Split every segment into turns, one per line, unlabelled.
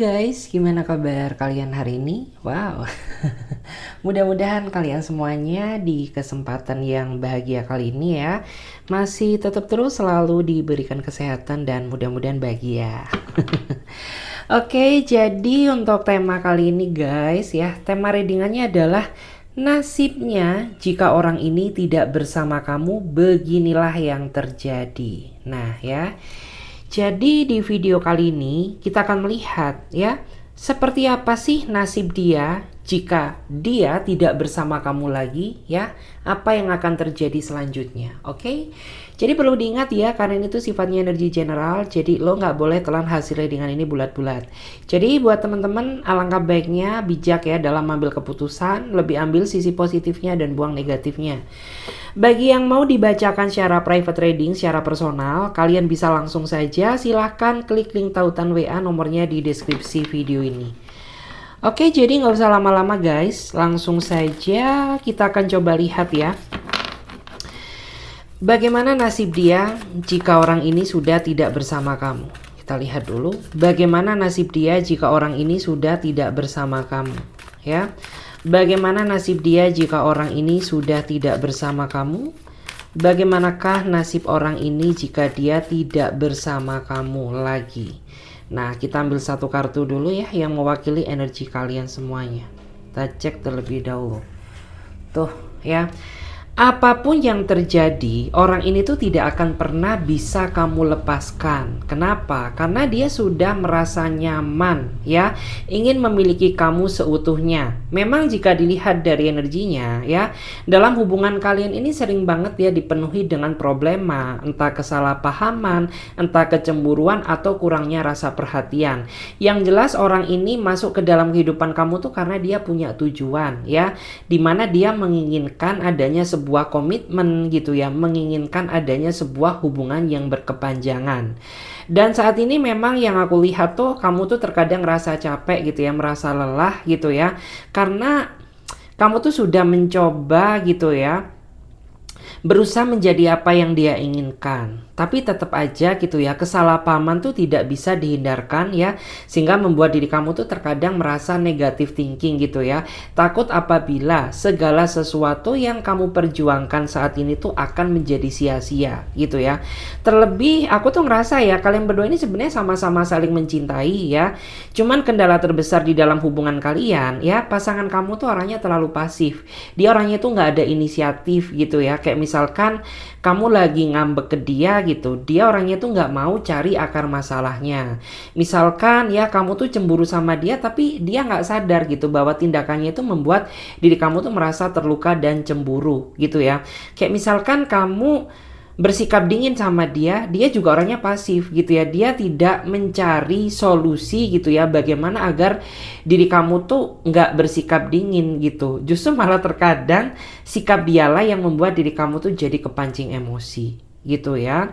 guys, gimana kabar kalian hari ini? Wow, mudah-mudahan kalian semuanya di kesempatan yang bahagia kali ini ya masih tetap terus selalu diberikan kesehatan dan mudah-mudahan bahagia. Oke, jadi untuk tema kali ini guys ya, tema readingannya adalah nasibnya jika orang ini tidak bersama kamu, beginilah yang terjadi. Nah ya, jadi di video kali ini kita akan melihat ya, seperti apa sih nasib dia jika dia tidak bersama kamu lagi ya, apa yang akan terjadi selanjutnya. Oke, jadi perlu diingat ya, karena ini tuh sifatnya energi general, jadi lo nggak boleh telan hasilnya dengan ini bulat-bulat. Jadi buat teman-teman, alangkah baiknya bijak ya dalam mengambil keputusan, lebih ambil sisi positifnya dan buang negatifnya. Bagi yang mau dibacakan secara private reading, secara personal, kalian bisa langsung saja silahkan klik link tautan WA nomornya di deskripsi video ini. Oke, jadi nggak usah lama-lama guys, langsung saja kita akan coba lihat ya, bagaimana nasib dia jika orang ini sudah tidak bersama kamu. Kita lihat dulu bagaimana nasib dia jika orang ini sudah tidak bersama kamu ya. Bagaimana nasib dia jika orang ini sudah tidak bersama kamu? Bagaimanakah nasib orang ini jika dia tidak bersama kamu lagi? Nah, kita ambil satu kartu dulu ya yang mewakili energi kalian semuanya. Kita cek terlebih dahulu. Tuh ya. Apapun yang terjadi, orang ini tuh tidak akan pernah bisa kamu lepaskan. Kenapa? Karena dia sudah merasa nyaman ya, ingin memiliki kamu seutuhnya. Memang jika dilihat dari energinya ya, dalam hubungan kalian ini sering banget ya dipenuhi dengan problema, entah kesalahpahaman, entah kecemburuan atau kurangnya rasa perhatian. Yang jelas orang ini masuk ke dalam kehidupan kamu tuh karena dia punya tujuan ya, dimana dia menginginkan adanya sebuah komitmen gitu ya, menginginkan adanya sebuah hubungan yang berkepanjangan. Dan saat ini memang yang aku lihat tuh, kamu tuh terkadang merasa capek gitu ya, merasa lelah gitu ya, karena kamu tuh sudah mencoba gitu ya, berusaha menjadi apa yang dia inginkan, tapi tetap aja gitu ya, kesalahpahaman tuh tidak bisa dihindarkan ya, sehingga membuat diri kamu tuh terkadang merasa negatif thinking gitu ya, takut apabila segala sesuatu yang kamu perjuangkan saat ini tuh akan menjadi sia-sia gitu ya. Terlebih aku tuh ngerasa ya, kalian berdua ini sebenarnya sama-sama saling mencintai ya, cuman kendala terbesar di dalam hubungan kalian ya, pasangan kamu tuh orangnya terlalu pasif, dia orangnya tuh nggak ada inisiatif gitu ya. Kayak misalkan kamu lagi ngambek ke dia gitu, dia orangnya tuh nggak mau cari akar masalahnya. Misalkan ya kamu tuh cemburu sama dia, tapi dia nggak sadar gitu bahwa tindakannya itu membuat diri kamu tuh merasa terluka dan cemburu gitu ya. Kayak misalkan kamu bersikap dingin sama dia, dia juga orangnya pasif gitu ya, dia tidak mencari solusi gitu ya, bagaimana agar diri kamu tuh nggak bersikap dingin gitu. Justru malah terkadang sikap dialah yang membuat diri kamu tuh jadi kepancing emosi gitu ya.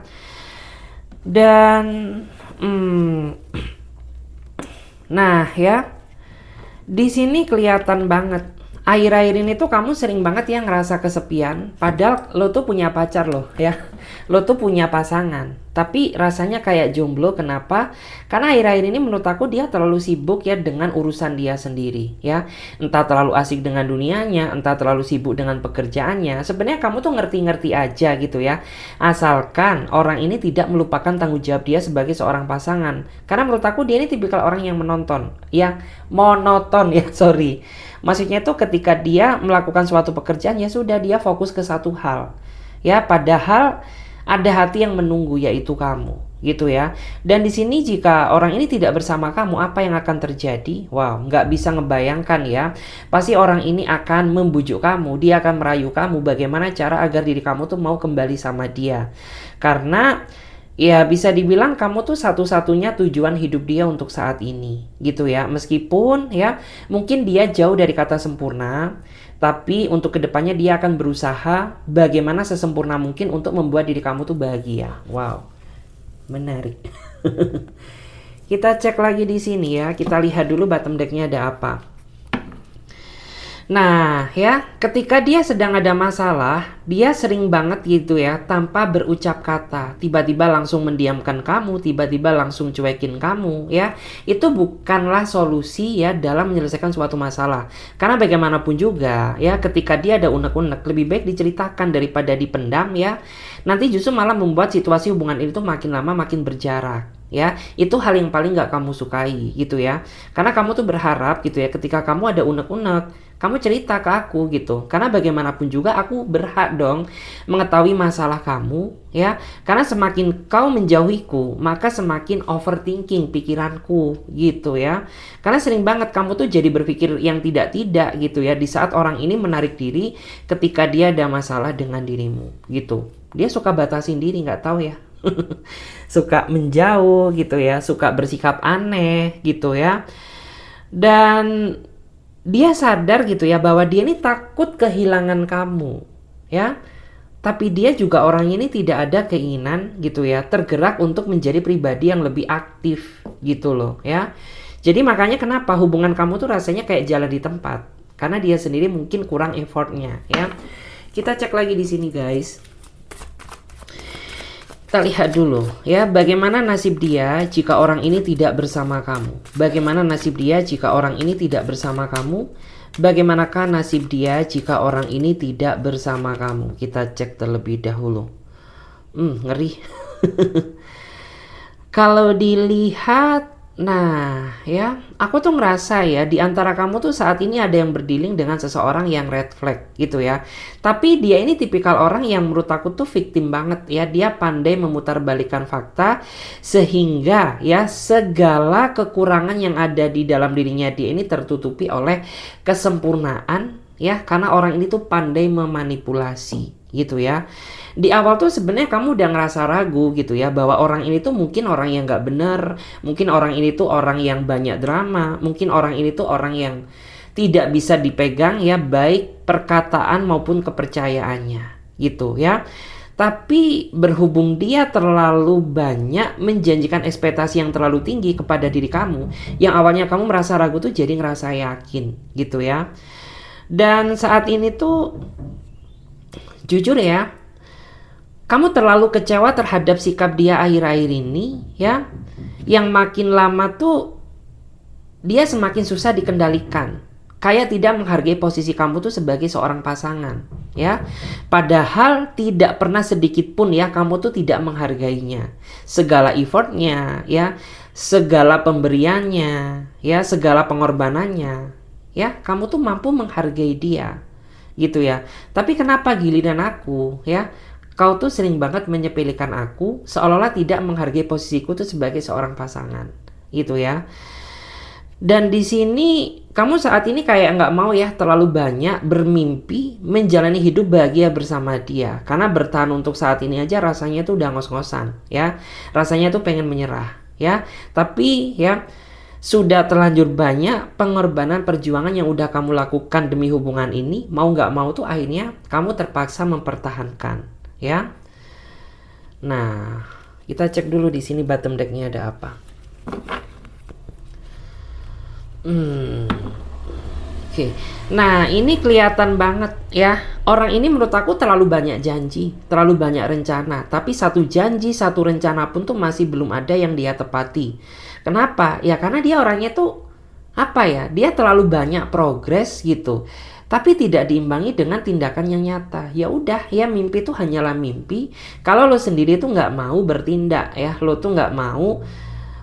Dan nah ya, di sini kelihatan banget akhir-akhir ini tuh kamu sering banget ya ngerasa kesepian, padahal lo tuh punya pacar loh ya, lo tuh punya pasangan, tapi rasanya kayak jomblo. Kenapa? Karena akhir-akhir ini menurut aku dia terlalu sibuk ya dengan urusan dia sendiri ya, entah terlalu asik dengan dunianya, entah terlalu sibuk dengan pekerjaannya. Sebenarnya kamu tuh ngerti-ngerti aja gitu ya, asalkan orang ini tidak melupakan tanggung jawab dia sebagai seorang pasangan. Karena menurut aku dia ini tipikal orang yang menonton, yang monoton ya, sorry. Maksudnya tuh ketika dia melakukan suatu pekerjaan ya sudah, dia fokus ke satu hal ya, padahal ada hati yang menunggu yaitu kamu gitu ya. Dan di sini jika orang ini tidak bersama kamu, apa yang akan terjadi? Wow, nggak bisa ngebayangkan ya. Pasti orang ini akan membujuk kamu, dia akan merayu kamu bagaimana cara agar diri kamu tuh mau kembali sama dia. Karena ya bisa dibilang kamu tuh satu-satunya tujuan hidup dia untuk saat ini gitu ya. Meskipun ya mungkin dia jauh dari kata sempurna, tapi untuk kedepannya dia akan berusaha bagaimana sesempurna mungkin untuk membuat diri kamu tuh bahagia. Wow, menarik. Kita cek lagi di sini ya, kita lihat dulu bottom decknya ada apa. Nah, ya, ketika dia sedang ada masalah, dia sering banget gitu ya, tanpa berucap kata, tiba-tiba langsung mendiamkan kamu, tiba-tiba langsung cuekin kamu, ya. Itu bukanlah solusi ya dalam menyelesaikan suatu masalah. Karena bagaimanapun juga, ya, ketika dia ada unek-unek, lebih baik diceritakan daripada dipendam, ya. Nanti justru malah membuat situasi hubungan itu makin lama makin berjarak. Ya, itu hal yang paling nggak kamu sukai gitu ya, karena kamu tuh berharap gitu ya, ketika kamu ada unek-unek, kamu cerita ke aku gitu, karena bagaimanapun juga aku berhak dong mengetahui masalah kamu ya, karena semakin kau menjauhiku maka semakin overthinking pikiranku gitu ya, karena sering banget kamu tuh jadi berpikir yang tidak-tidak gitu ya, di saat orang ini menarik diri ketika dia ada masalah dengan dirimu gitu, dia suka batasin diri, nggak tahu ya. Suka menjauh gitu ya, suka bersikap aneh gitu ya. Dan dia sadar gitu ya bahwa dia ini takut kehilangan kamu ya. Tapi dia juga orang ini tidak ada keinginan gitu ya, tergerak untuk menjadi pribadi yang lebih aktif gitu loh ya. Jadi makanya kenapa hubungan kamu tuh rasanya kayak jalan di tempat. Karena dia sendiri mungkin kurang effortnya ya. Kita cek lagi di sini guys. Kita lihat dulu ya, bagaimana nasib dia jika orang ini tidak bersama kamu. Bagaimana nasib dia jika orang ini tidak bersama kamu? Bagaimanakah nasib dia jika orang ini tidak bersama kamu? Kita cek terlebih dahulu. Ngeri. Kalau dilihat, nah ya, aku tuh ngerasa ya di antara kamu tuh saat ini ada yang berdealing dengan seseorang yang red flag gitu ya. Tapi dia ini tipikal orang yang menurut aku tuh victim banget ya. Dia pandai memutarbalikkan fakta sehingga ya segala kekurangan yang ada di dalam dirinya dia ini tertutupi oleh kesempurnaan ya, karena orang ini tuh pandai memanipulasi gitu ya. Di awal tuh sebenarnya kamu udah ngerasa ragu gitu ya, bahwa orang ini tuh mungkin orang yang nggak bener, mungkin orang ini tuh orang yang banyak drama, mungkin orang ini tuh orang yang tidak bisa dipegang ya, baik perkataan maupun kepercayaannya gitu ya. Tapi berhubung dia terlalu banyak menjanjikan ekspektasi yang terlalu tinggi kepada diri kamu, yang awalnya kamu merasa ragu tuh jadi ngerasa yakin gitu ya. Dan saat ini tuh jujur ya, kamu terlalu kecewa terhadap sikap dia akhir-akhir ini ya. Yang makin lama tuh dia semakin susah dikendalikan. Kayak tidak menghargai posisi kamu tuh sebagai seorang pasangan ya. Padahal tidak pernah sedikit pun ya kamu tuh tidak menghargainya. Segala effortnya ya, segala pemberiannya ya, segala pengorbanannya ya, kamu tuh mampu menghargai dia gitu ya. Tapi kenapa giliran aku ya, kau tuh sering banget menyepelekan aku, seolah-olah tidak menghargai posisiku tuh sebagai seorang pasangan, gitu ya. Dan di sini kamu saat ini kayak nggak mau ya terlalu banyak bermimpi menjalani hidup bahagia bersama dia, karena bertahan untuk saat ini aja rasanya tuh udah ngos-ngosan, ya. Rasanya tuh pengen menyerah, ya. Tapi ya sudah terlanjur banyak pengorbanan perjuangan yang udah kamu lakukan demi hubungan ini, mau nggak mau tuh akhirnya kamu terpaksa mempertahankan. Ya, nah kita cek dulu di sini bottom decknya ada apa. Oke. Nah ini kelihatan banget ya, orang ini menurut aku terlalu banyak janji, terlalu banyak rencana, tapi satu janji, satu rencana pun tuh masih belum ada yang dia tepati. Kenapa? Ya karena dia orangnya tuh apa ya, dia terlalu banyak progres gitu, tapi tidak diimbangi dengan tindakan yang nyata. Ya udah ya, mimpi itu hanyalah mimpi kalau lo sendiri tuh nggak mau bertindak ya, lo tuh nggak mau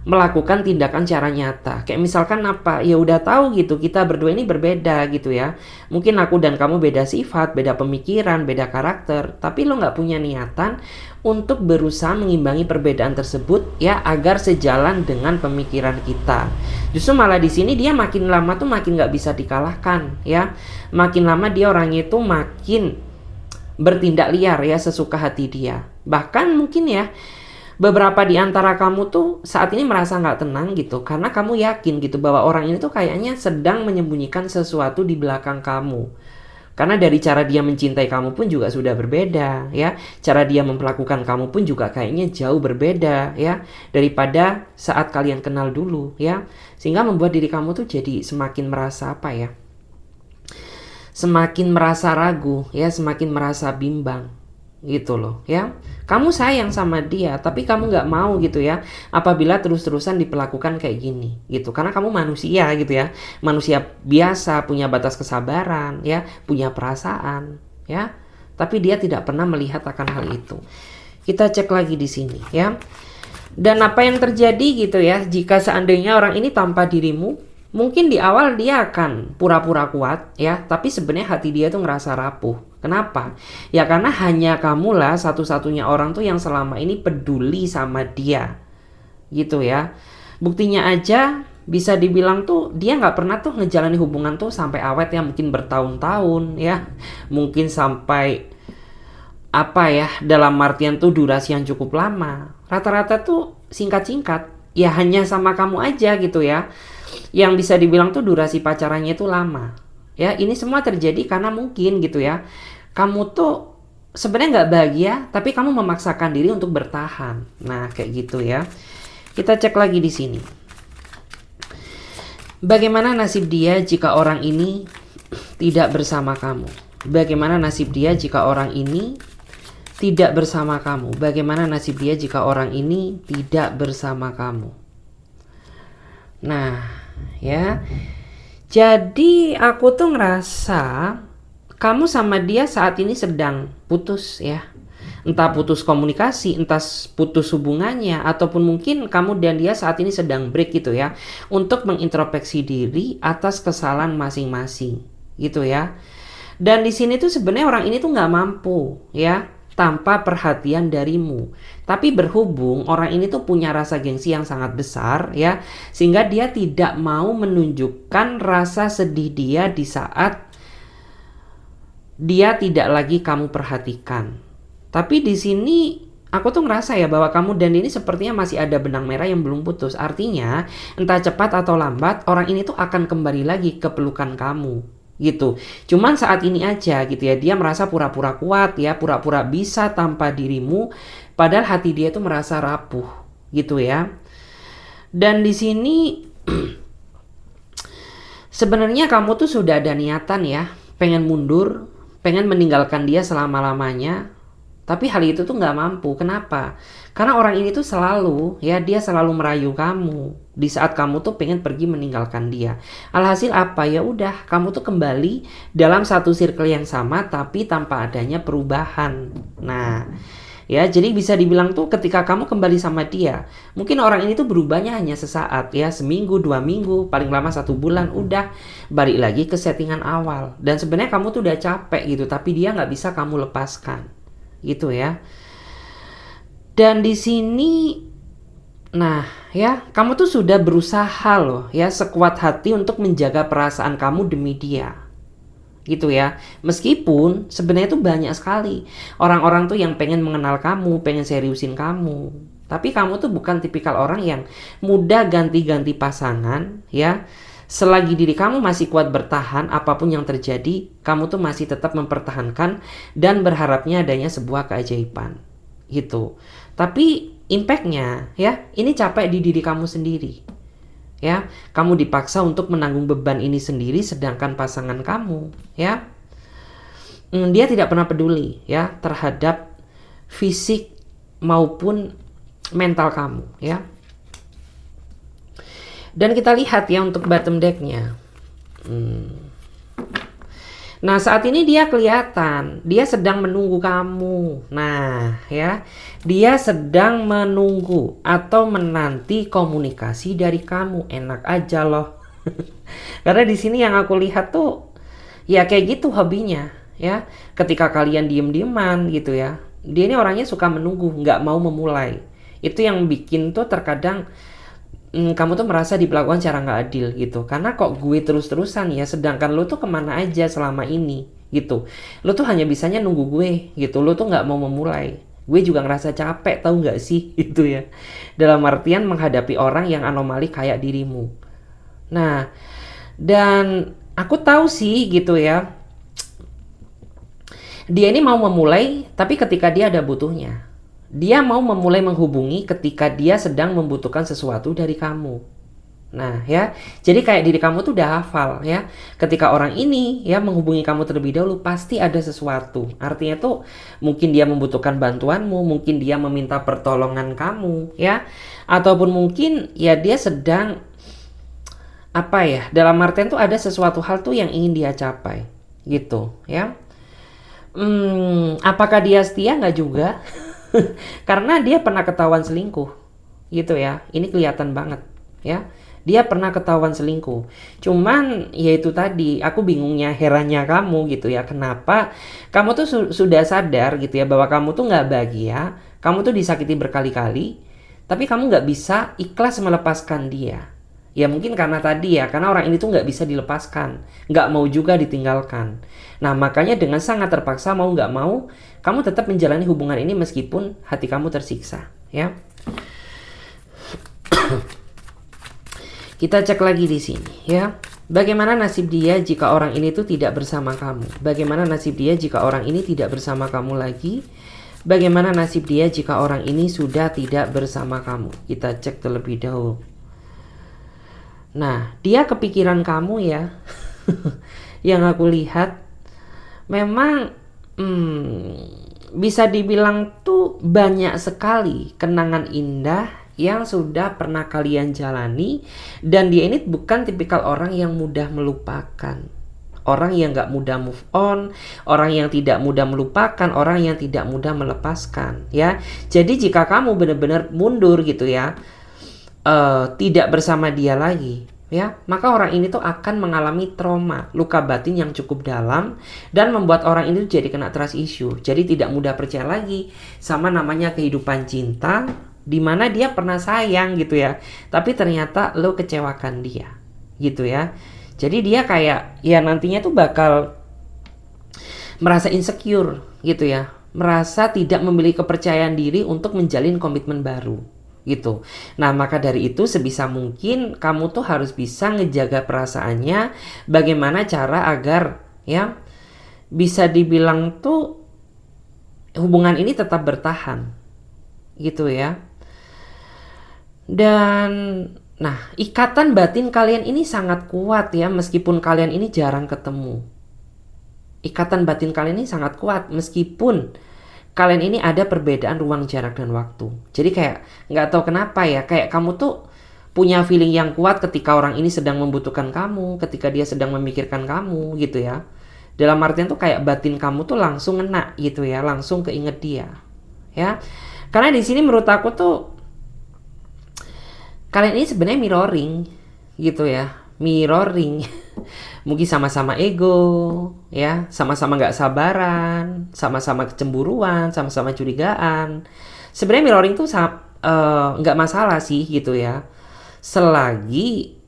melakukan tindakan secara nyata. Kayak misalkan apa, ya udah tahu gitu kita berdua ini berbeda gitu ya, mungkin aku dan kamu beda sifat, beda pemikiran, beda karakter, tapi lo nggak punya niatan untuk berusaha mengimbangi perbedaan tersebut ya, agar sejalan dengan pemikiran kita. Justru malah di sini dia makin lama tuh makin nggak bisa dikalahkan ya, makin lama dia orangnya itu makin bertindak liar ya, sesuka hati dia. Bahkan mungkin ya beberapa di antara kamu tuh saat ini merasa nggak tenang gitu, karena kamu yakin gitu bahwa orang ini tuh kayaknya sedang menyembunyikan sesuatu di belakang kamu. Karena dari cara dia mencintai kamu pun juga sudah berbeda ya, cara dia memperlakukan kamu pun juga kayaknya jauh berbeda ya daripada saat kalian kenal dulu ya, sehingga membuat diri kamu tuh jadi semakin merasa apa ya, semakin merasa ragu, ya, semakin merasa bimbang, gitu loh, ya. Kamu sayang sama dia, tapi kamu nggak mau gitu ya, apabila terus-terusan diperlakukan kayak gini, gitu. Karena kamu manusia gitu ya, manusia biasa, punya batas kesabaran, ya, punya perasaan, ya. Tapi dia tidak pernah melihat akan hal itu. Kita cek lagi di sini, ya. Dan apa yang terjadi gitu ya, jika seandainya orang ini tanpa dirimu, mungkin di awal dia akan pura-pura kuat ya, tapi sebenarnya hati dia tuh ngerasa rapuh. Kenapa? Ya karena hanya kamulah satu-satunya orang tuh yang selama ini peduli sama dia, gitu ya. Buktinya aja bisa dibilang tuh dia nggak pernah tuh ngejalani hubungan tuh sampai awet ya, mungkin bertahun-tahun ya, mungkin sampai apa ya, dalam artian tuh durasi yang cukup lama. Rata-rata tuh singkat-singkat, ya hanya sama kamu aja gitu ya, yang bisa dibilang tuh durasi pacarannya itu lama. Ya, ini semua terjadi karena mungkin gitu ya, kamu tuh sebenarnya nggak bahagia, tapi kamu memaksakan diri untuk bertahan. Nah, kayak gitu ya. Kita cek lagi di sini. Bagaimana nasib dia jika orang ini tidak bersama kamu? Bagaimana nasib dia jika orang ini tidak bersama kamu? Bagaimana nasib dia jika orang ini tidak bersama kamu? Nah, ya. Jadi aku tuh ngerasa kamu sama dia saat ini sedang putus ya. Entah putus komunikasi, entah putus hubungannya, ataupun mungkin kamu dan dia saat ini sedang break gitu ya, untuk mengintrospeksi diri atas kesalahan masing-masing gitu ya. Dan di sini tuh sebenarnya orang ini tuh nggak mampu ya tanpa perhatian darimu. Tapi berhubung orang ini tuh punya rasa gengsi yang sangat besar ya, sehingga dia tidak mau menunjukkan rasa sedih dia di saat dia tidak lagi kamu perhatikan. Tapi di sini aku tuh ngerasa ya bahwa kamu dan ini sepertinya masih ada benang merah yang belum putus. Artinya entah cepat atau lambat orang ini tuh akan kembali lagi ke pelukan kamu gitu. Cuman saat ini aja gitu ya, dia merasa pura-pura kuat ya, pura-pura bisa tanpa dirimu, padahal hati dia tuh merasa rapuh gitu ya. Dan di sini sebenarnya kamu tuh sudah ada niatan ya, pengen mundur, pengen meninggalkan dia selama-lamanya. Tapi hal itu tuh nggak mampu. Kenapa? Karena orang ini tuh selalu ya, dia selalu merayu kamu di saat kamu tuh pengen pergi meninggalkan dia. Alhasil apa? Ya udah, kamu tuh kembali dalam satu circle yang sama tapi tanpa adanya perubahan. Nah, ya jadi bisa dibilang tuh ketika kamu kembali sama dia, mungkin orang ini tuh berubahnya hanya sesaat ya, seminggu, 2 minggu, paling lama 1 bulan, udah balik lagi ke settingan awal. Dan sebenarnya kamu tuh udah capek gitu, tapi dia nggak bisa kamu lepaskan gitu ya. Dan di sini nah ya, kamu tuh sudah berusaha loh ya, sekuat hati untuk menjaga perasaan kamu demi dia gitu ya. Meskipun sebenarnya tuh banyak sekali orang-orang tuh yang pengen mengenal kamu, pengen seriusin kamu, tapi kamu tuh bukan tipikal orang yang mudah ganti-ganti pasangan ya. Selagi diri kamu masih kuat bertahan, apapun yang terjadi, kamu tuh masih tetap mempertahankan dan berharapnya adanya sebuah keajaiban gitu. Tapi impactnya ya, ini capek di diri kamu sendiri ya. Kamu dipaksa untuk menanggung beban ini sendiri, sedangkan pasangan kamu ya, dia tidak pernah peduli ya terhadap fisik maupun mental kamu ya. Dan kita lihat ya untuk bottom decknya. Nah saat ini dia kelihatan, dia sedang menunggu kamu. Nah ya, dia sedang menunggu atau menanti komunikasi dari kamu. Enak aja loh. Karena di sini yang aku lihat tuh ya kayak gitu hobinya ya. Ketika kalian diem-dieman gitu ya, dia ini orangnya suka menunggu, nggak mau memulai. Itu yang bikin tuh terkadang kamu tuh merasa diperlakukan secara nggak adil gitu. Karena kok gue terus-terusan ya, sedangkan lo tuh kemana aja selama ini gitu. Lo tuh hanya bisanya nunggu gue gitu. Lo tuh nggak mau memulai. Gue juga ngerasa capek, tahu nggak sih gitu ya. Dalam artian menghadapi orang yang anomali kayak dirimu. Nah, dan aku tahu sih gitu ya, dia ini mau memulai, tapi ketika dia ada butuhnya. Dia mau memulai menghubungi ketika dia sedang membutuhkan sesuatu dari kamu. Nah ya, jadi kayak diri kamu tuh udah hafal ya. Ketika orang ini ya menghubungi kamu terlebih dahulu, pasti ada sesuatu. Artinya tuh mungkin dia membutuhkan bantuanmu, mungkin dia meminta pertolongan kamu ya. Ataupun mungkin ya dia sedang apa ya, dalam artian tuh ada sesuatu hal tuh yang ingin dia capai gitu ya. Apakah dia setia? Nggak juga. Karena dia pernah ketahuan selingkuh gitu ya. Ini kelihatan banget ya. Dia pernah ketahuan selingkuh. Cuman ya itu tadi, aku bingungnya, herannya kamu gitu ya. Kenapa kamu tuh sudah sadar gitu ya bahwa kamu tuh nggak bahagia, kamu tuh disakiti berkali-kali, tapi kamu nggak bisa ikhlas melepaskan dia. Ya mungkin karena tadi ya, karena orang ini tuh nggak bisa dilepaskan, nggak mau juga ditinggalkan. Nah makanya dengan sangat terpaksa mau nggak mau, kamu tetap menjalani hubungan ini meskipun hati kamu tersiksa ya. Kita cek lagi di sini ya. Bagaimana nasib dia jika orang ini tuh tidak bersama kamu? Bagaimana nasib dia jika orang ini tidak bersama kamu lagi? Bagaimana nasib dia jika orang ini sudah tidak bersama kamu? Kita cek terlebih dahulu. Nah, dia kepikiran kamu ya. Yang aku lihat memang bisa dibilang tuh banyak sekali kenangan indah yang sudah pernah kalian jalani, dan dia ini bukan tipikal orang yang mudah melupakan, orang yang gak mudah move on, orang yang tidak mudah melupakan, orang yang tidak mudah melepaskan ya. Jadi jika kamu benar-benar mundur gitu ya, tidak bersama dia lagi ya, maka orang ini tuh akan mengalami trauma, luka batin yang cukup dalam, dan membuat orang ini jadi kena trust issue. Jadi tidak mudah percaya lagi sama namanya kehidupan cinta, dimana dia pernah sayang gitu ya, tapi ternyata lo kecewakan dia gitu ya. Jadi dia kayak ya nantinya tuh bakal merasa insecure gitu ya, merasa tidak memiliki kepercayaan diri untuk menjalin komitmen baru gitu. Nah maka dari itu sebisa mungkin kamu tuh harus bisa ngejaga perasaannya. Bagaimana cara agar ya bisa dibilang tuh hubungan ini tetap bertahan gitu ya. Dan nah ikatan batin kalian ini sangat kuat ya, meskipun kalian ini jarang ketemu. Ikatan batin kalian ini sangat kuat meskipun kalian ini ada perbedaan ruang, jarak, dan waktu. Jadi kayak nggak tahu kenapa ya, kayak kamu tuh punya feeling yang kuat ketika orang ini sedang membutuhkan kamu, ketika dia sedang memikirkan kamu gitu ya. Dalam artian tuh kayak batin kamu tuh langsung ngena gitu ya, langsung keinget dia ya. Karena di sini menurut aku tuh kalian ini sebenarnya mirroring gitu ya, mirroring. Mungkin sama-sama ego ya, sama-sama nggak sabaran, sama-sama kecemburuan, sama-sama curigaan. Sebenarnya mirroring tuh nggak masalah sih gitu ya, selagi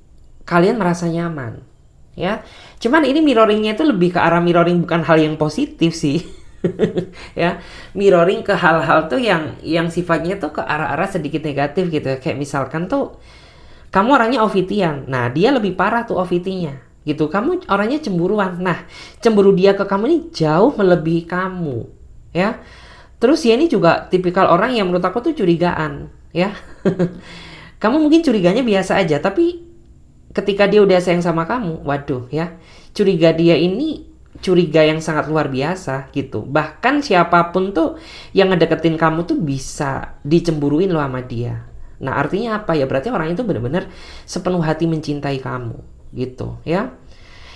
kalian merasa nyaman ya. Cuman ini mirroringnya itu lebih ke arah mirroring, bukan hal yang positif sih. Ya, mirroring ke hal-hal tuh yang sifatnya tuh ke arah-arah sedikit negatif gitu ya. Kayak misalkan tuh kamu orangnya OVT-an, nah dia lebih parah tuh OVT-nya gitu. Kamu orangnya cemburuan, nah cemburu dia ke kamu ini jauh melebihi kamu ya. Terus dia ini juga tipikal orang yang menurut aku tuh curigaan ya. Kamu mungkin curiganya biasa aja, tapi ketika dia udah sayang sama kamu, waduh ya, curiga dia ini curiga yang sangat luar biasa gitu. Bahkan siapapun tuh yang ngedeketin kamu tuh bisa dicemburuin loh sama dia. Nah artinya apa ya, berarti orang itu benar-benar sepenuh hati mencintai kamu gitu ya.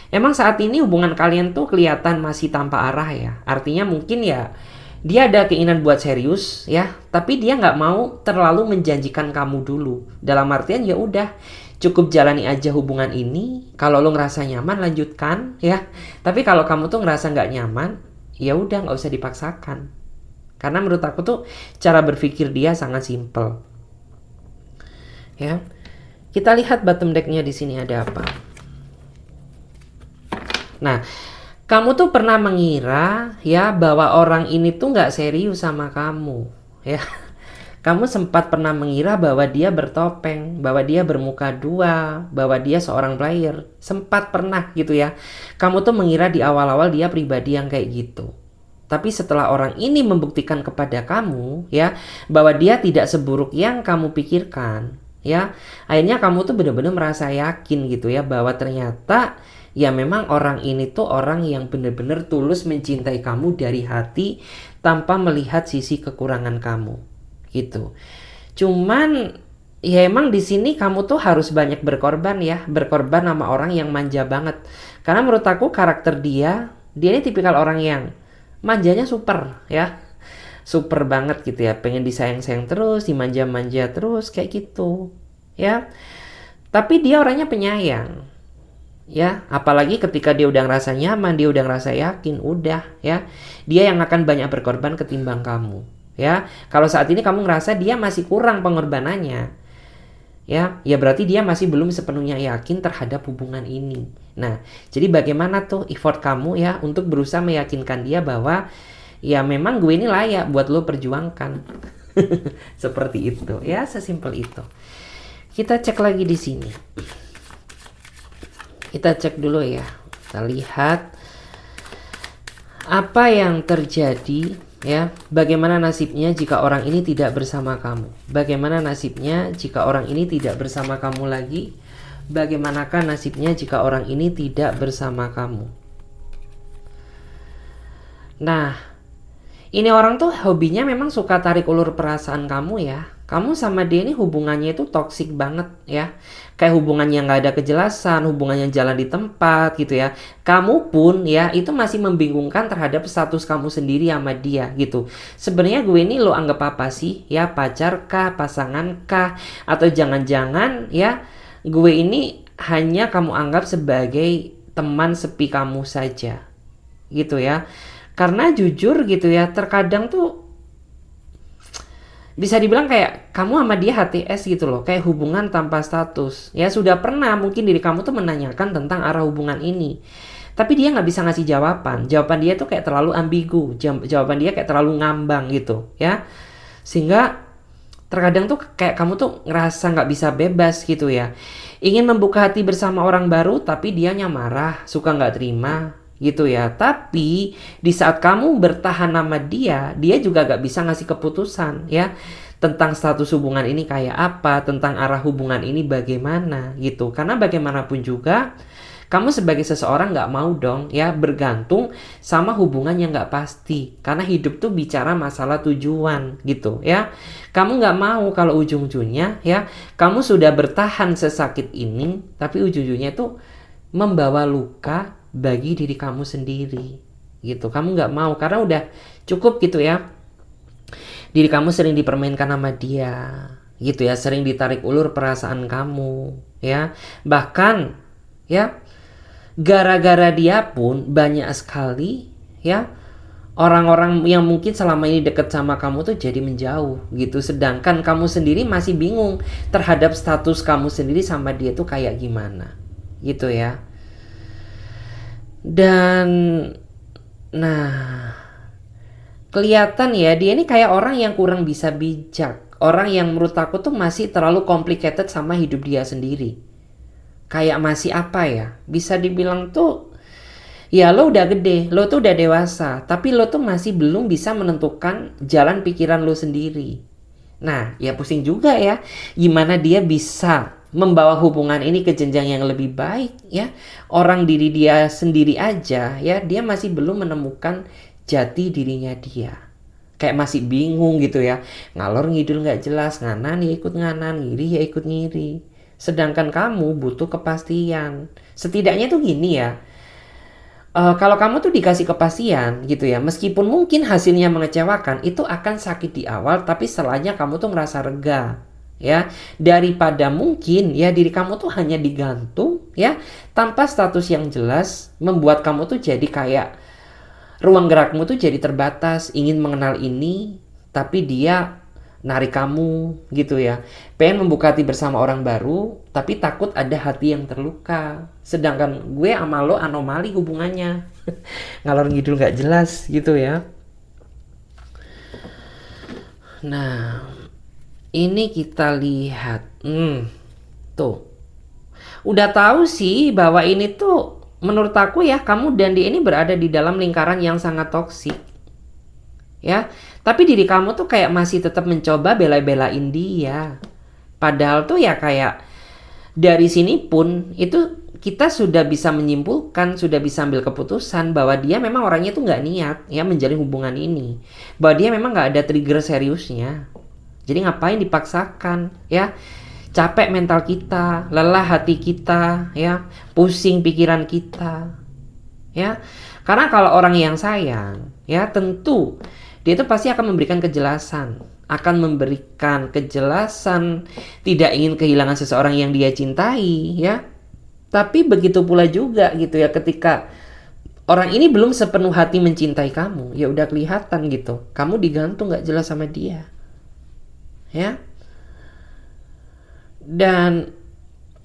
Emang saat ini hubungan kalian tuh kelihatan masih tanpa arah ya. Artinya mungkin ya dia ada keinginan buat serius ya, tapi dia nggak mau terlalu menjanjikan kamu dulu. Dalam artian ya udah, cukup jalani aja hubungan ini. Kalau lo ngerasa nyaman lanjutkan ya. Tapi kalau kamu tuh ngerasa nggak nyaman, ya udah nggak usah dipaksakan. Karena menurut aku tuh cara berpikir dia sangat simple. Ya, kita lihat bottom decknya di sini ada apa. Nah, kamu tuh pernah mengira ya bahwa orang ini tuh nggak serius sama kamu ya. Kamu sempat pernah mengira bahwa dia bertopeng, bahwa dia bermuka dua, bahwa dia seorang player. Sempat pernah gitu ya. Kamu tuh mengira di awal-awal dia pribadi yang kayak gitu. Tapi setelah orang ini membuktikan kepada kamu ya bahwa dia tidak seburuk yang kamu pikirkan, ya. Akhirnya kamu tuh bener-bener merasa yakin gitu ya bahwa ternyata ya memang orang ini tuh orang yang bener-bener tulus mencintai kamu dari hati tanpa melihat sisi kekurangan kamu gitu. Cuman ya emang di sini kamu tuh harus banyak berkorban ya, berkorban sama orang yang manja banget. Karena menurut aku karakter dia ini tipikal orang yang manjanya super ya. Super banget gitu ya, pengen disayang-sayang terus, dimanja-manja terus kayak gitu ya. Tapi dia orangnya penyayang ya, apalagi ketika dia udah ngerasa nyaman, dia udah ngerasa yakin, udah ya, dia yang akan banyak berkorban ketimbang kamu ya. Kalau saat ini kamu ngerasa dia masih kurang pengorbanannya ya berarti dia masih belum sepenuhnya yakin terhadap hubungan ini. Nah, jadi bagaimana tuh effort kamu ya untuk berusaha meyakinkan dia bahwa ya memang gue ini layak buat lo perjuangkan. Seperti itu ya, sesimpel itu. Kita cek lagi di sini. Kita cek dulu ya. Kita lihat apa yang terjadi ya. Bagaimana nasibnya jika orang ini tidak bersama kamu? Bagaimana nasibnya jika orang ini tidak bersama kamu lagi? Bagaimanakah nasibnya jika orang ini tidak bersama kamu? Nah, ini orang tuh hobinya memang suka tarik ulur perasaan kamu ya. Kamu sama dia ini hubungannya itu toksik banget ya. Kayak hubungan yang gak ada kejelasan, hubungan yang jalan di tempat gitu ya. Kamu pun ya itu masih membingungkan terhadap status kamu sendiri sama dia gitu. Sebenarnya gue ini lo anggap apa sih ya? Pacar kah, pasangan kah? Atau jangan-jangan ya gue ini hanya kamu anggap sebagai teman sepi kamu saja gitu ya. Karena jujur gitu ya, terkadang tuh bisa dibilang kayak kamu sama dia HTS gitu loh, kayak hubungan tanpa status. Ya sudah pernah mungkin diri kamu tuh menanyakan tentang arah hubungan ini, tapi dia nggak bisa ngasih jawaban. Jawaban dia tuh kayak terlalu ambigu, jawaban dia kayak terlalu ngambang gitu ya. Sehingga terkadang tuh kayak kamu tuh ngerasa nggak bisa bebas gitu ya. Ingin membuka hati bersama orang baru, tapi dianya marah, suka nggak terima gitu ya. Tapi di saat kamu bertahan sama dia juga gak bisa ngasih keputusan ya tentang status hubungan ini kayak apa, tentang arah hubungan ini bagaimana gitu. Karena bagaimanapun juga kamu sebagai seseorang gak mau dong ya bergantung sama hubungan yang gak pasti. Karena hidup tuh bicara masalah tujuan gitu ya. Kamu gak mau kalau ujung-ujungnya ya kamu sudah bertahan sesakit ini, tapi ujung-ujungnya tuh membawa luka bagi diri kamu sendiri gitu. Kamu nggak mau karena udah cukup gitu ya, diri kamu sering dipermainkan sama dia gitu ya, sering ditarik ulur perasaan kamu ya. Bahkan ya gara-gara dia pun banyak sekali ya orang-orang yang mungkin selama ini deket sama kamu tuh jadi menjauh gitu. Sedangkan kamu sendiri masih bingung terhadap status kamu sendiri sama dia tuh kayak gimana gitu ya. Dan nah, kelihatan ya dia ini kayak orang yang kurang bisa bijak. Orang yang menurut aku tuh masih terlalu complicated sama hidup dia sendiri. Kayak masih apa ya, bisa dibilang tuh ya lo udah gede, lo tuh udah dewasa, tapi lo tuh masih belum bisa menentukan jalan pikiran lo sendiri. Nah ya pusing juga ya, gimana dia bisa membawa hubungan ini ke jenjang yang lebih baik ya. Orang diri dia sendiri aja ya, dia masih belum menemukan jati dirinya dia. Kayak masih bingung gitu ya, ngalor ngidul gak jelas, nganan ya ikut nganan, ngiri ya ikut ngiri. Sedangkan kamu butuh kepastian. Setidaknya tuh gini ya, kalau kamu tuh dikasih kepastian gitu ya, meskipun mungkin hasilnya mengecewakan, itu akan sakit di awal, tapi setelahnya kamu tuh merasa lega ya, daripada mungkin ya diri kamu tuh hanya digantung ya tanpa status yang jelas, membuat kamu tuh jadi kayak ruang gerakmu tuh jadi terbatas, ingin mengenal ini tapi dia narik kamu gitu ya, pengen membuka hati bersama orang baru tapi takut ada hati yang terluka. Sedangkan gue sama lo anomali hubungannya. Ngalor ngidul gak jelas gitu ya. Nah ini kita lihat, tuh, udah tahu sih bahwa ini tuh menurut aku ya kamu dan dia ini berada di dalam lingkaran yang sangat toksik, ya. Tapi diri kamu tuh kayak masih tetap mencoba bela-belain dia, Padahal tuh ya kayak dari sini pun itu kita sudah bisa menyimpulkan, sudah bisa ambil keputusan bahwa dia memang orangnya tuh nggak niat ya menjalin hubungan ini, bahwa dia memang nggak ada trigger seriusnya. Jadi ngapain dipaksakan ya? Capek mental kita, lelah hati kita, ya, pusing pikiran kita, ya. Karena kalau orang yang sayang, ya tentu dia itu pasti akan memberikan kejelasan, tidak ingin kehilangan seseorang yang dia cintai, ya. Tapi begitu pula juga gitu ya, ketika orang ini belum sepenuh hati mencintai kamu, ya udah kelihatan gitu, kamu digantung nggak jelas sama dia, ya. Dan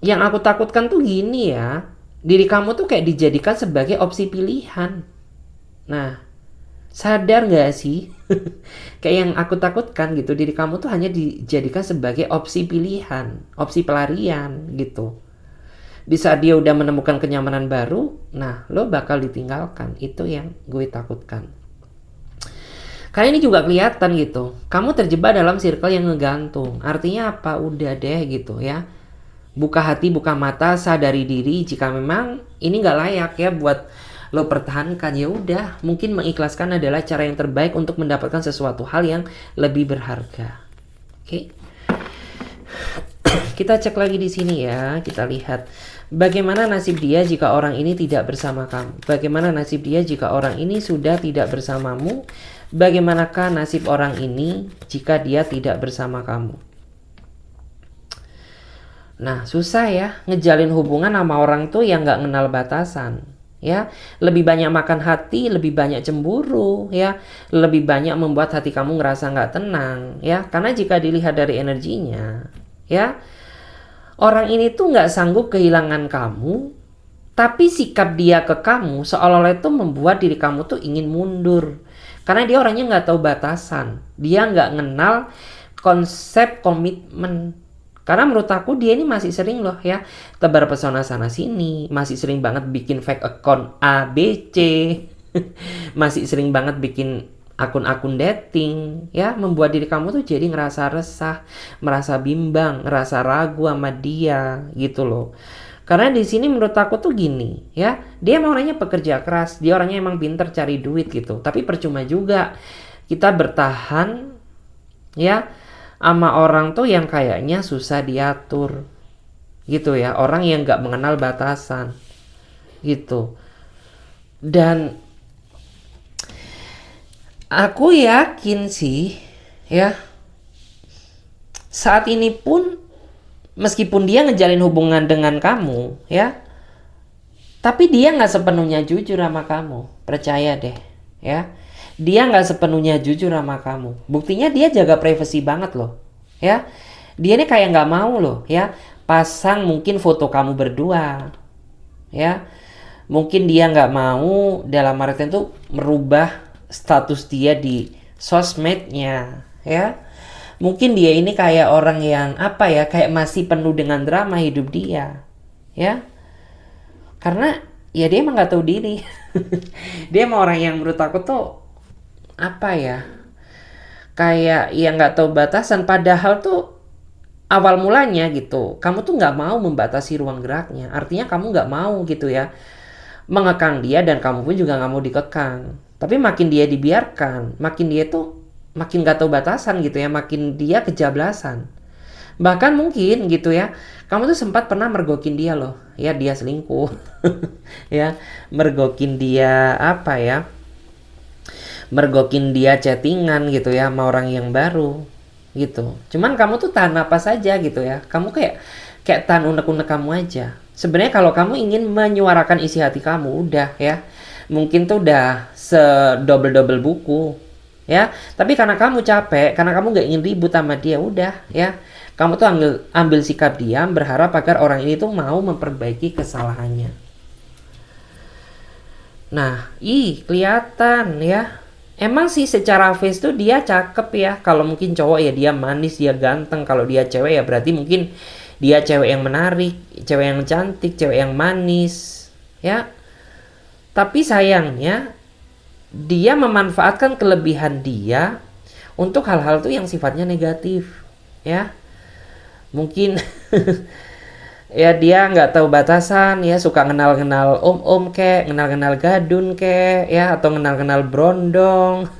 yang aku takutkan tuh gini ya, diri kamu tuh kayak dijadikan sebagai opsi pilihan. Nah, sadar gak sih? Kayak yang aku takutkan gitu, diri kamu tuh hanya dijadikan sebagai opsi pilihan, opsi pelarian gitu. Di saat dia udah menemukan kenyamanan baru, nah lo bakal ditinggalkan. Itu yang gue takutkan. Karena ini juga kelihatan gitu, kamu terjebak dalam circle yang ngegantung. Artinya apa? Udah deh gitu ya. Buka hati, buka mata, sadari diri jika memang ini nggak layak ya buat lo pertahankan. Ya udah, mungkin mengikhlaskan adalah cara yang terbaik untuk mendapatkan sesuatu hal yang lebih berharga. Oke. Kita cek lagi di sini ya, kita lihat bagaimana nasib dia jika orang ini tidak bersama kamu. Bagaimana nasib dia jika orang ini sudah tidak bersamamu. Bagaimanakah nasib orang ini jika dia tidak bersama kamu? Nah, susah ya ngejalin hubungan sama orang tuh yang nggak kenal batasan. Ya, lebih banyak makan hati, lebih banyak cemburu, ya, lebih banyak membuat hati kamu ngerasa nggak tenang, ya. Karena jika dilihat dari energinya, ya, orang ini tuh nggak sanggup kehilangan kamu, tapi sikap dia ke kamu seolah-olah itu membuat diri kamu tuh ingin mundur. Karena dia orangnya nggak tahu batasan. Dia nggak kenal konsep komitmen. Karena menurut aku dia ini masih sering loh ya tebar pesona sana sini. Masih sering banget bikin fake account A, B, C. Masih sering banget bikin akun-akun dating. Ya, membuat diri kamu tuh jadi ngerasa resah, merasa bimbang, ngerasa ragu sama dia gitu loh. Karena di sini menurut aku tuh gini, ya, dia emang orangnya pekerja keras, dia orangnya emang pinter cari duit gitu. Tapi percuma juga kita bertahan, ya, sama orang tuh yang kayaknya susah diatur, gitu ya. Orang yang nggak mengenal batasan, gitu. Dan aku yakin sih, ya, saat ini pun meskipun dia ngejalin hubungan dengan kamu, ya, tapi dia nggak sepenuhnya jujur sama kamu. Percaya deh, ya. Dia nggak sepenuhnya jujur sama kamu. Buktinya dia jaga privasi banget loh, ya. Dia ini kayak nggak mau loh, ya, pasang mungkin foto kamu berdua, ya. Mungkin dia nggak mau dalam artian tuh merubah status dia di sosmednya, ya. Mungkin dia ini kayak orang yang apa ya, kayak masih penuh dengan drama hidup dia, ya. Karena ya dia emang nggak tahu diri. Dia emang orang yang menurut aku tuh apa ya, kayak ya nggak tahu batasan. Padahal tuh awal mulanya gitu, kamu tuh nggak mau membatasi ruang geraknya. Artinya kamu nggak mau gitu ya mengekang dia, dan kamu pun juga nggak mau dikekang. Tapi makin dia dibiarkan, makin dia tuh makin gak tahu batasan gitu ya, makin dia kejablasan. Bahkan mungkin gitu ya, kamu tuh sempat pernah mergokin dia loh, ya, dia selingkuh. Ya, mergokin dia apa ya, mergokin dia chattingan gitu ya sama orang yang baru gitu. Cuman kamu tuh tahan napas aja gitu ya, kamu kayak tahan unek-unek kamu aja. Sebenarnya kalau kamu ingin menyuarakan isi hati kamu, udah ya, mungkin tuh udah sedobel-dobel buku, ya. Tapi karena kamu capek, karena kamu gak ingin ribut sama dia, udah ya, kamu tuh ambil sikap diam, berharap agar orang ini tuh mau memperbaiki kesalahannya. Nah, kelihatan ya, emang sih secara face tuh dia cakep ya. Kalau mungkin cowok ya dia manis, dia ganteng. Kalau dia cewek ya berarti mungkin dia cewek yang menarik, cewek yang cantik, cewek yang manis, ya. Tapi sayangnya dia memanfaatkan kelebihan dia untuk hal-hal tuh yang sifatnya negatif, ya. Mungkin ya dia nggak tahu batasan, ya suka kenal-kenal om-om kek, kenal-kenal gadun kek, ya atau kenal-kenal brondong.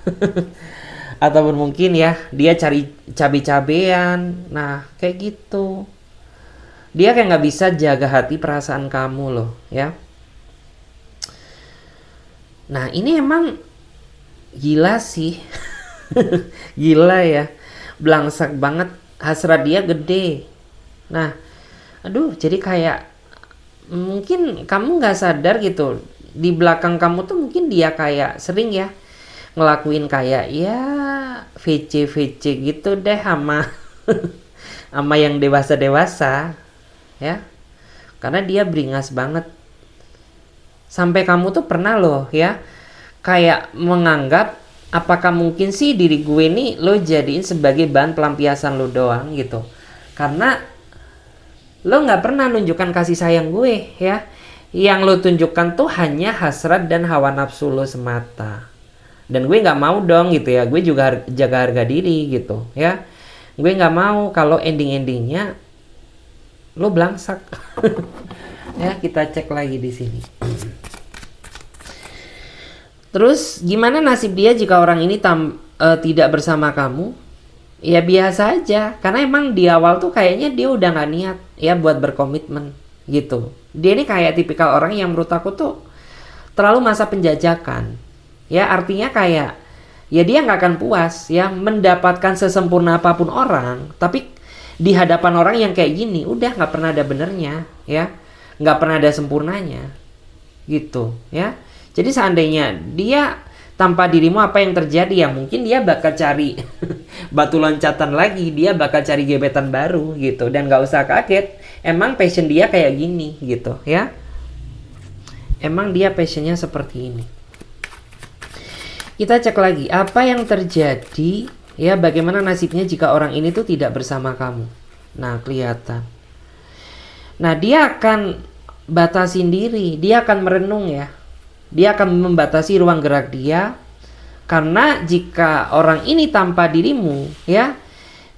Ataupun mungkin ya dia cari cabe-cabean. Nah kayak gitu, dia kayak nggak bisa jaga hati perasaan kamu loh ya. Nah ini emang gila sih. Gila ya, belangsak banget, hasrat dia gede. Nah aduh, jadi kayak mungkin kamu nggak sadar gitu, di belakang kamu tuh mungkin dia kayak sering ya ngelakuin kayak ya VC VC gitu deh sama sama yang dewasa-dewasa ya. Karena dia beringas banget. Sampai kamu tuh pernah loh ya kayak menganggap apakah mungkin sih diri gue nih lo jadiin sebagai bahan pelampiasan lo doang gitu. Karena lo nggak pernah nunjukkan kasih sayang gue ya. Yang lo tunjukkan tuh hanya hasrat dan hawa nafsu lo semata. Dan gue nggak mau dong gitu ya. Gue juga jaga harga diri gitu ya. Gue nggak mau kalau ending-endingnya lo belangsak. Ya kita cek lagi di sini. Terus gimana nasib dia jika orang ini tidak bersama kamu? Ya biasa aja, karena emang di awal tuh kayaknya dia udah gak niat ya buat berkomitmen gitu. Dia ini kayak tipikal orang yang menurut aku tuh terlalu masa penjajakan. Ya artinya kayak ya dia gak akan puas ya mendapatkan sesempurna apapun orang, tapi di hadapan orang yang kayak gini udah gak pernah ada benernya ya, gak pernah ada sempurnanya gitu ya. Jadi seandainya dia tanpa dirimu apa yang terjadi, ya mungkin dia bakal cari batu loncatan lagi, dia bakal cari gebetan baru gitu. Dan gak usah kaget, emang passion dia kayak gini gitu ya. Emang dia passionnya seperti ini. Kita cek lagi apa yang terjadi ya, bagaimana nasibnya jika orang ini tuh tidak bersama kamu. Nah kelihatan. Nah dia akan batasin diri, dia akan merenung ya. Dia akan membatasi ruang gerak dia. Karena jika orang ini tanpa dirimu ya,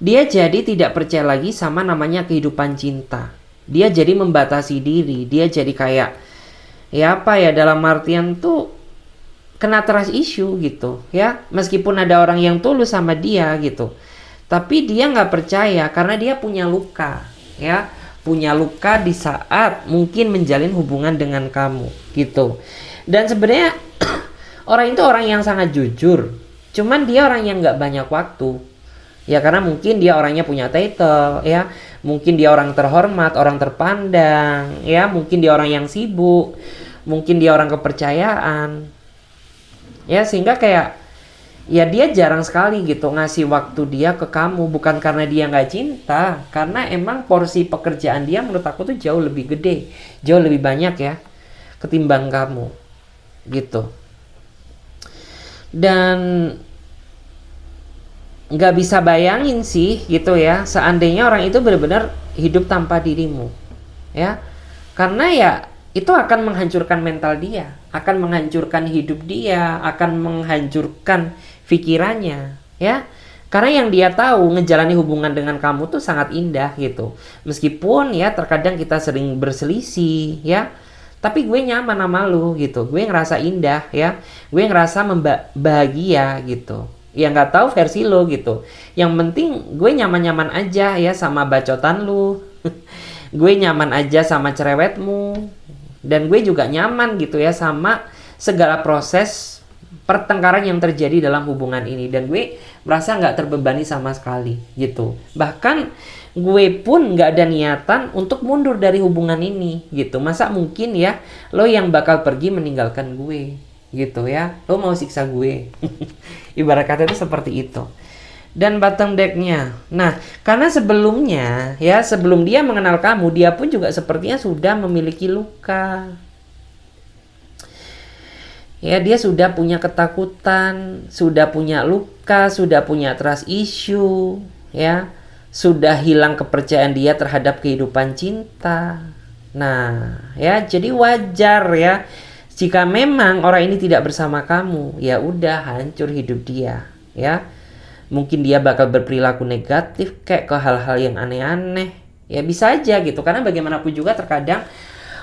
dia jadi tidak percaya lagi sama namanya kehidupan cinta. Dia jadi membatasi diri. Dia jadi kayak ya apa ya, dalam artian tuh kena trust issue gitu ya. Meskipun ada orang yang tulus sama dia gitu, tapi dia nggak percaya karena dia punya luka ya. Punya luka di saat mungkin menjalin hubungan dengan kamu gitu. Dan sebenarnya orang itu orang yang sangat jujur, cuman dia orang yang nggak banyak waktu ya, karena mungkin dia orangnya punya title ya, mungkin dia orang terhormat, orang terpandang ya, mungkin dia orang yang sibuk, mungkin dia orang kepercayaan ya, sehingga kayak ya dia jarang sekali gitu ngasih waktu dia ke kamu. Bukan karena dia nggak cinta, karena emang porsi pekerjaan dia menurut aku tuh jauh lebih gede, jauh lebih banyak ya ketimbang kamu gitu. Dan nggak bisa bayangin sih gitu ya, seandainya orang itu benar-benar hidup tanpa dirimu ya, karena ya itu akan menghancurkan mental dia, akan menghancurkan hidup dia, akan menghancurkan pikirannya ya. Karena yang dia tahu ngejalani hubungan dengan kamu tuh sangat indah gitu, meskipun ya terkadang kita sering berselisih ya, tapi gue nyaman sama lu gitu, gue ngerasa indah ya, gue ngerasa bahagia gitu. Ya nggak tahu versi lo gitu, yang penting gue nyaman-nyaman aja ya sama bacotan lu. Gue nyaman aja sama cerewetmu, dan gue juga nyaman gitu ya sama segala proses pertengkaran yang terjadi dalam hubungan ini. Dan gue merasa nggak terbebani sama sekali gitu. Bahkan gue pun nggak ada niatan untuk mundur dari hubungan ini gitu. Masa mungkin ya lo yang bakal pergi meninggalkan gue gitu ya, lo mau siksa gue. Ibarat kata itu seperti itu. Dan bottom decknya, nah karena sebelumnya ya, sebelum dia mengenal kamu, dia pun juga sepertinya sudah memiliki luka ya. Dia sudah punya ketakutan, sudah punya luka, sudah punya trust issue ya, sudah hilang kepercayaan dia terhadap kehidupan cinta. Nah ya, jadi wajar ya jika memang orang ini tidak bersama kamu. Ya udah, hancur hidup dia ya. Mungkin dia bakal berperilaku negatif kayak ke hal-hal yang aneh-aneh Ya bisa aja gitu, karena bagaimanapun juga terkadang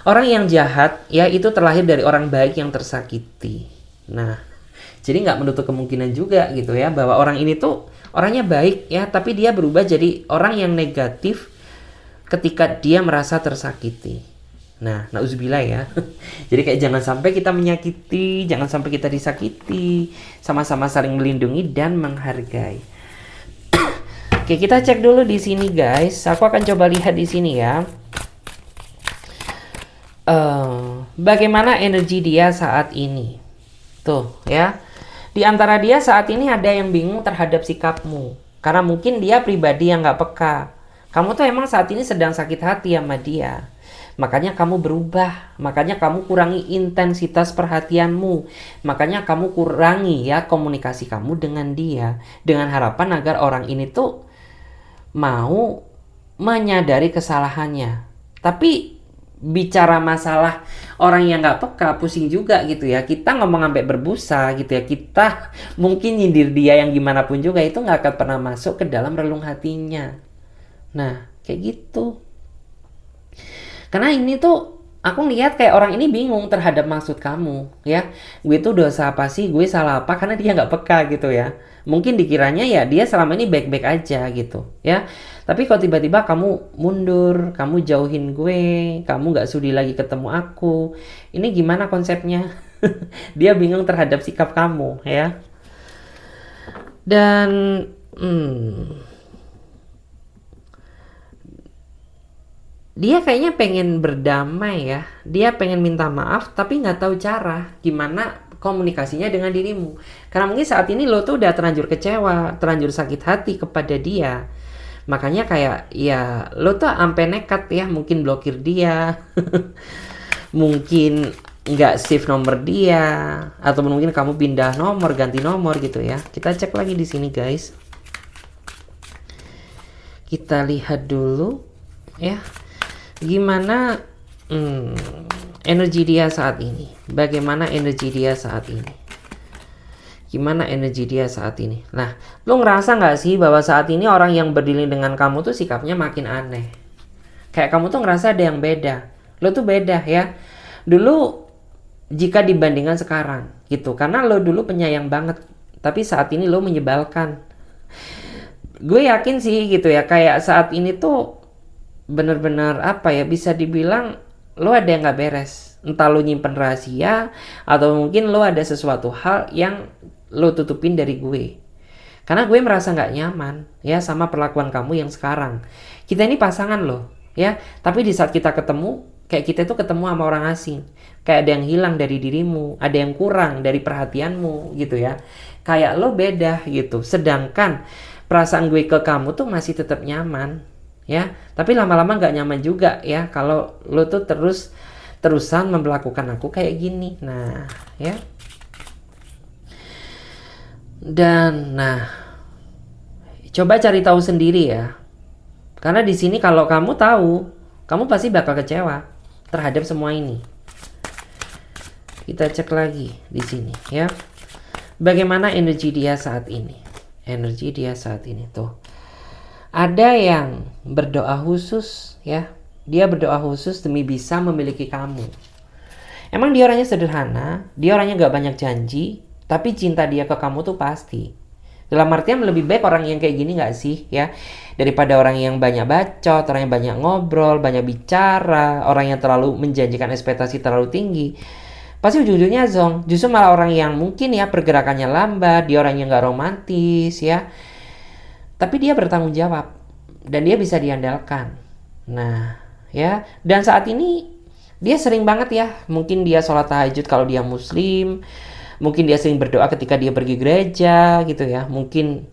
orang yang jahat ya itu terlahir dari orang baik yang tersakiti. Nah, jadi nggak menutup kemungkinan juga gitu ya bahwa orang ini tuh orangnya baik ya, tapi dia berubah jadi orang yang negatif ketika dia merasa tersakiti. Nah, nauzubillah ya. Jadi kayak jangan sampai kita menyakiti, jangan sampai kita disakiti, sama-sama saling melindungi dan menghargai. Oke, kita cek dulu di sini guys. Aku akan coba lihat di sini ya. Bagaimana energi dia saat ini? Tuh ya. Di antara dia saat ini ada yang bingung terhadap sikapmu. Karena mungkin dia pribadi yang gak peka. Kamu tuh emang saat ini sedang sakit hati sama dia. Makanya kamu berubah. Makanya kamu kurangi intensitas perhatianmu. Makanya kamu kurangi ya komunikasi kamu dengan dia. Dengan harapan agar orang ini tuh mau menyadari kesalahannya. Tapi bicara masalah orang yang nggak peka, pusing juga gitu ya. Kita ngomong sampai berbusa gitu ya. Kita mungkin nyindir dia yang gimana pun juga, itu nggak akan pernah masuk ke dalam relung hatinya. Nah, kayak gitu. Karena ini tuh aku lihat kayak orang ini bingung terhadap maksud kamu ya. Gue tuh dosa apa sih, gue salah apa, karena dia nggak peka gitu ya. Mungkin dikiranya ya dia selama ini baik-baik aja gitu ya. Tapi kalau tiba-tiba kamu mundur, kamu jauhin gue, kamu nggak sudi lagi ketemu aku, ini gimana konsepnya? Dia bingung terhadap sikap kamu ya. Dan dia kayaknya pengen berdamai ya. Dia pengen minta maaf tapi nggak tahu cara gimana komunikasinya dengan dirimu. Karena mungkin saat ini lo tuh udah terlanjur kecewa, terlanjur sakit hati kepada dia. Makanya kayak ya lo tuh ampe nekat ya, mungkin blokir dia. Mungkin nggak save nomor dia, atau mungkin kamu pindah nomor, ganti nomor gitu ya. Kita cek lagi di sini guys. Kita lihat dulu ya. Gimana energi dia saat ini? Bagaimana energi dia saat ini? Gimana energi dia saat ini? Nah, lo ngerasa nggak sih bahwa saat ini orang yang berdiri dengan kamu tuh sikapnya makin aneh? Kayak kamu tuh ngerasa ada yang beda. Lo tuh beda ya. Dulu jika dibandingkan sekarang gitu. Karena lo dulu penyayang banget. Tapi saat ini lo menyebalkan. Gue yakin sih gitu ya. Kayak saat ini tuh bener-bener apa ya, bisa dibilang lo ada yang gak beres. Entah lo nyimpen rahasia, atau mungkin lo ada sesuatu hal yang lo tutupin dari gue. Karena gue merasa gak nyaman ya sama perlakuan kamu yang sekarang. Kita ini pasangan lo ya, tapi di saat kita ketemu, kayak kita tuh ketemu sama orang asing. Kayak ada yang hilang dari dirimu, ada yang kurang dari perhatianmu gitu ya. Kayak lo beda gitu. Sedangkan perasaan gue ke kamu tuh masih tetap nyaman ya, tapi lama-lama nggak nyaman juga ya kalau lo tuh terusan memperlakukan aku kayak gini. Nah ya, dan nah coba cari tahu sendiri ya, karena di sini kalau kamu tahu, kamu pasti bakal kecewa terhadap semua ini. Kita cek lagi di sini ya, bagaimana energi dia saat ini. Energi dia saat ini tuh, ada yang berdoa khusus ya. Dia berdoa khusus demi bisa memiliki kamu. Emang dia orangnya sederhana, dia orangnya gak banyak janji, tapi cinta dia ke kamu tuh pasti. Dalam artian lebih baik orang yang kayak gini gak sih ya, daripada orang yang banyak bacot, orang yang banyak ngobrol, banyak bicara, orang yang terlalu menjanjikan ekspektasi terlalu tinggi. Pasti ujung-ujungnya zong. Justru malah orang yang mungkin ya pergerakannya lambat, dia orang yang gak romantis ya, tapi dia bertanggung jawab dan dia bisa diandalkan. Nah ya, dan saat ini dia sering banget ya, mungkin dia sholat tahajud kalau dia muslim, mungkin dia sering berdoa ketika dia pergi gereja gitu ya, mungkin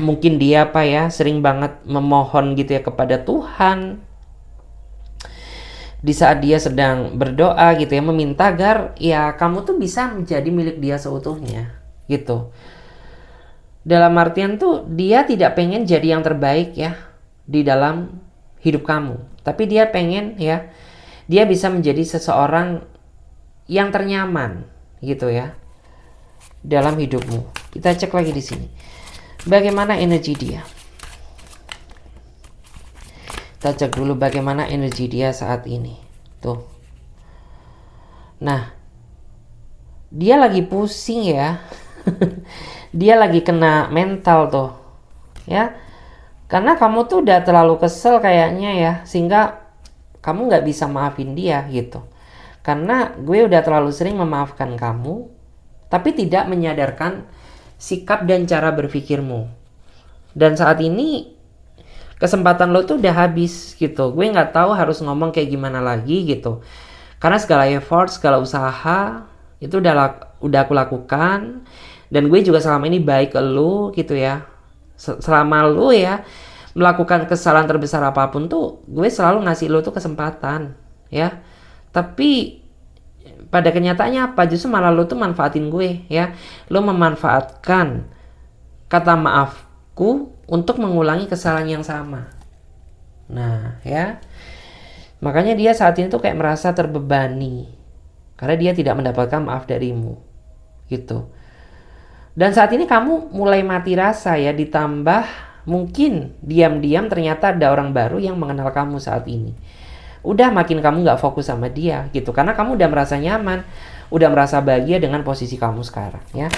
mungkin dia apa ya, sering banget memohon gitu ya kepada Tuhan di saat dia sedang berdoa gitu ya, meminta agar ya kamu tuh bisa menjadi milik dia seutuhnya gitu. Dalam artian tuh dia tidak pengen jadi yang terbaik ya di dalam hidup kamu, tapi dia pengen ya dia bisa menjadi seseorang yang ternyaman gitu ya dalam hidupmu. Kita cek lagi di sini, bagaimana energi dia. Kita cek dulu bagaimana energi dia saat ini. Tuh. Nah, dia lagi pusing ya. Dia lagi kena mental tuh. Ya. Karena kamu tuh udah terlalu kesel kayaknya ya, sehingga kamu nggak bisa maafin dia gitu. Karena gue udah terlalu sering memaafkan kamu, tapi tidak menyadarkan sikap dan cara berpikirmu. Dan saat ini kesempatan lo tuh udah habis gitu. Gue nggak tahu harus ngomong kayak gimana lagi gitu. Karena segala effort, segala usaha itu udah aku lakukan, dan gue juga selama ini baik ke lo gitu ya. Selama lo ya melakukan kesalahan terbesar apapun tuh, gue selalu ngasih lo tuh kesempatan ya. Tapi pada kenyataannya apa? Justru malah lo tuh manfaatin gue ya. Lo memanfaatkan kata maafku untuk mengulangi kesalahan yang sama. Nah ya, makanya dia saat ini tuh kayak merasa terbebani karena dia tidak mendapatkan maaf darimu gitu. Dan saat ini kamu mulai mati rasa ya, ditambah mungkin diam-diam ternyata ada orang baru yang mengenal kamu saat ini. Udah makin kamu gak fokus sama dia gitu, karena kamu udah merasa nyaman, udah merasa bahagia dengan posisi kamu sekarang ya.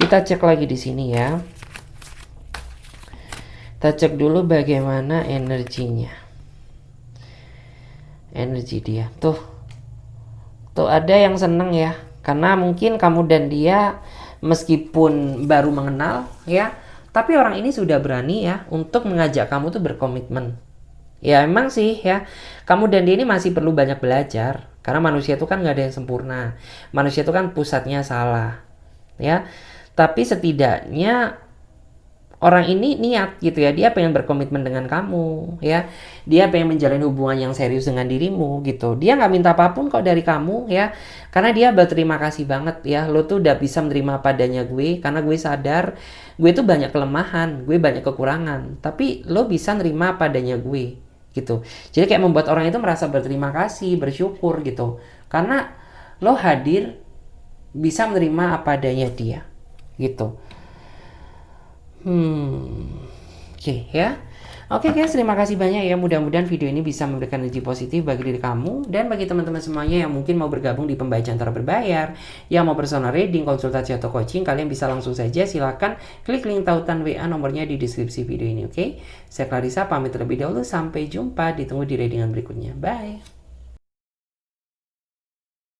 Kita cek lagi di sini ya. Kita cek dulu bagaimana energinya. Energi dia. Tuh ada yang seneng ya. Karena mungkin kamu dan dia meskipun baru mengenal ya, tapi orang ini sudah berani ya untuk mengajak kamu tuh berkomitmen. Ya emang sih ya, kamu dan dia ini masih perlu banyak belajar. Karena manusia itu kan gak ada yang sempurna. Manusia itu kan pusatnya salah ya. Tapi setidaknya orang ini niat gitu ya, dia pengen berkomitmen dengan kamu ya, dia pengen menjalin hubungan yang serius dengan dirimu gitu. Dia nggak minta apapun kok dari kamu ya, karena dia berterima kasih banget ya, lo tuh udah bisa menerima padanya gue, karena gue sadar gue tuh banyak kelemahan, gue banyak kekurangan, tapi lo bisa nerima padanya gue gitu. Jadi kayak membuat orang itu merasa berterima kasih, bersyukur gitu, karena lo hadir bisa menerima apa adanya dia gitu. Oke ya. Oke guys, terima kasih banyak ya. Mudah-mudahan video ini bisa memberikan energi positif bagi diri kamu dan bagi teman-teman semuanya yang mungkin mau bergabung di pembacaan tarot berbayar, yang mau personal reading, konsultasi atau coaching, kalian bisa langsung saja silakan klik link tautan WA nomornya di deskripsi video ini. Oke. Saya Clarissa pamit terlebih dahulu, sampai jumpa, ditunggu di readingan berikutnya. Bye.